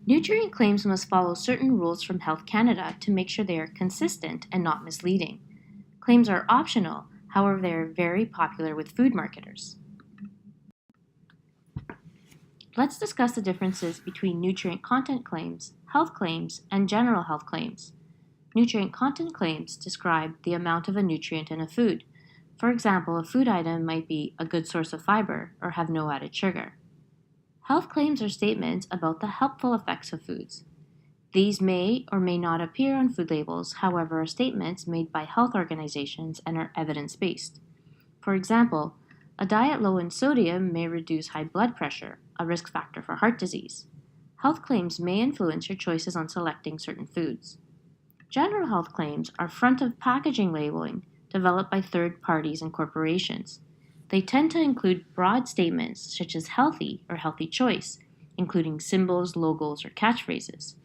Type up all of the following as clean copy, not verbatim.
Nutrient claims must follow certain rules from Health Canada to make sure they are consistent and not misleading. Claims are optional, however, they are very popular with food marketers. Let's discuss the differences between nutrient content claims, health claims, and general health claims. Nutrient content claims describe the amount of a nutrient in a food. For example, a food item might be a good source of fiber or have no added sugar. Health claims are statements about the helpful effects of foods. These may or may not appear on food labels, however, are statements made by health organizations and are evidence-based. For example, a diet low in sodium may reduce high blood pressure, a risk factor for heart disease. Health claims may influence your choices on selecting certain foods. General health claims are front-of-packaging labeling developed by third parties and corporations. They tend to include broad statements such as healthy or healthy choice, including symbols, logos, or catchphrases.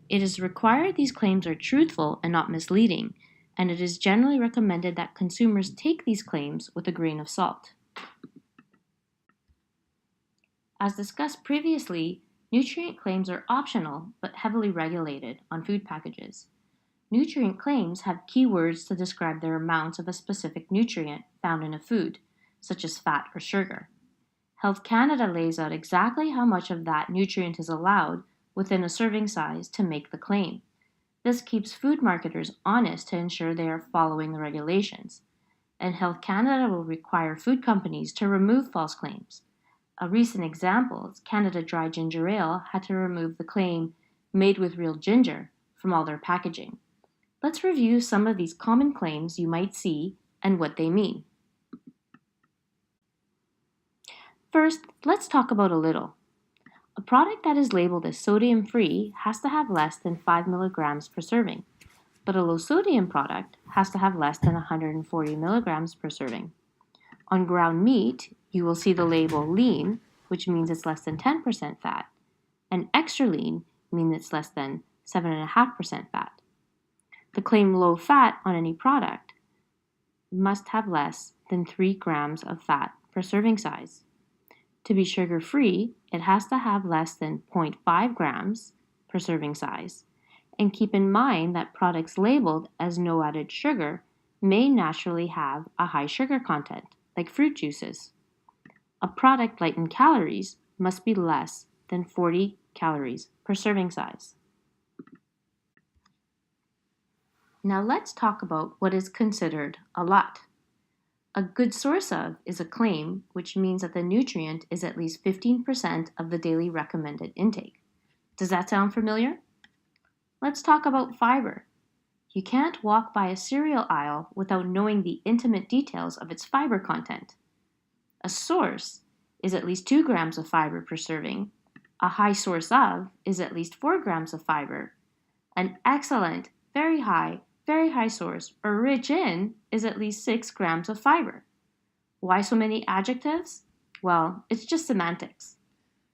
It is required these claims are truthful and not misleading, and it is generally recommended that consumers take these claims with a grain of salt. As discussed previously, nutrient claims are optional but heavily regulated on food packages. Nutrient claims have keywords to describe their amounts of a specific nutrient found in a food, such as fat or sugar. Health Canada lays out exactly how much of that nutrient is allowed within a serving size to make the claim. This keeps food marketers honest to ensure they are following the regulations. And Health Canada will require food companies to remove false claims. A recent example is Canada Dry Ginger Ale had to remove the claim "made with real ginger" from all their packaging. Let's review some of these common claims you might see and what they mean. First, let's talk about a little. A product that is labeled as sodium-free has to have less than 5 milligrams per serving, but a low-sodium product has to have less than 140 milligrams per serving. On ground meat, you will see the label lean, which means it's less than 10% fat, and extra lean means it's less than 7.5% fat. The claim low fat on any product must have less than 3 grams of fat per serving size. To be sugar-free, it has to have less than 0.5 grams per serving size. And keep in mind that products labeled as no added sugar may naturally have a high sugar content, like fruit juices. A product light in calories must be less than 40 calories per serving size. Now let's talk about what is considered a lot. A good source of is a claim, which means that the nutrient is at least 15% of the daily recommended intake. Does that sound familiar? Let's talk about fiber. You can't walk by a cereal aisle without knowing the intimate details of its fiber content. A source is at least 2 grams of fiber per serving. A high source of is at least 4 grams of fiber. An excellent, very high source, or rich in, is at least 6 grams of fiber. Why so many adjectives? Well, it's just semantics.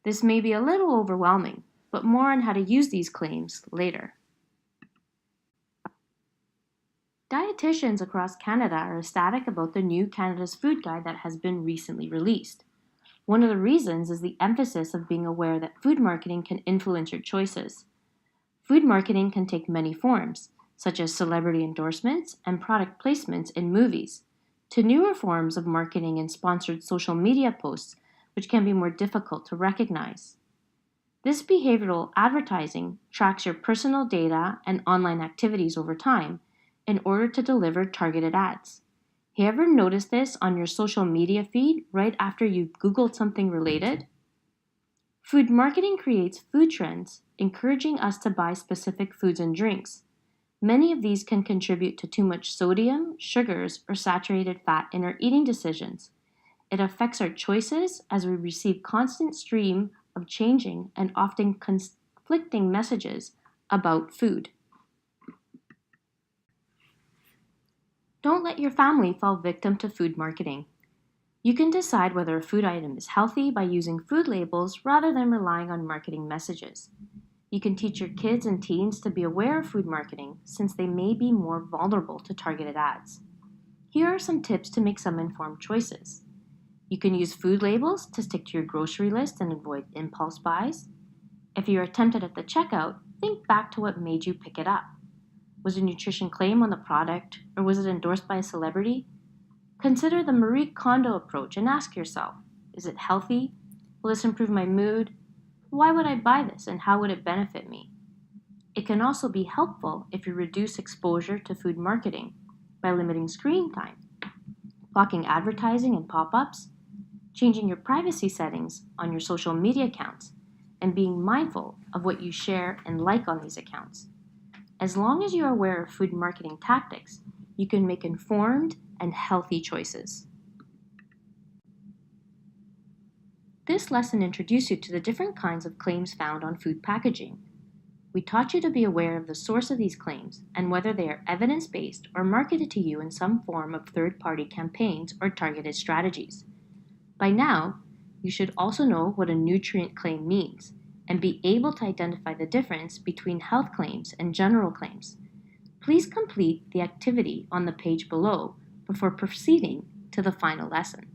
This may be a little overwhelming, but more on how to use these claims later. Dietitians across Canada are ecstatic about the new Canada's Food Guide that has been recently released. One of the reasons is the emphasis of being aware that food marketing can influence your choices. Food marketing can take many forms, such as celebrity endorsements and product placements in movies, to newer forms of marketing and sponsored social media posts, which can be more difficult to recognize. This behavioral advertising tracks your personal data and online activities over time in order to deliver targeted ads. Have you ever noticed this on your social media feed right after you've Googled something related? Food marketing creates food trends, encouraging us to buy specific foods and drinks. Many of these can contribute to too much sodium, sugars, or saturated fat in our eating decisions. It affects our choices as we receive constant stream of changing and often conflicting messages about food. Don't let your family fall victim to food marketing. You can decide whether a food item is healthy by using food labels rather than relying on marketing messages. You can teach your kids and teens to be aware of food marketing since they may be more vulnerable to targeted ads. Here are some tips to make some informed choices. You can use food labels to stick to your grocery list and avoid impulse buys. If you are tempted at the checkout, think back to what made you pick it up. Was a nutrition claim on the product, or was it endorsed by a celebrity? Consider the Marie Kondo approach and ask yourself, is it healthy? Will this improve my mood? Why would I buy this and how would it benefit me? It can also be helpful if you reduce exposure to food marketing by limiting screen time, blocking advertising and pop-ups, changing your privacy settings on your social media accounts, and being mindful of what you share and like on these accounts. As long as you are aware of food marketing tactics, you can make informed and healthy choices. This lesson introduced you to the different kinds of claims found on food packaging. We taught you to be aware of the source of these claims and whether they are evidence-based or marketed to you in some form of third-party campaigns or targeted strategies. By now, you should also know what a nutrient claim means and be able to identify the difference between health claims and general claims. Please complete the activity on the page below before proceeding to the final lesson.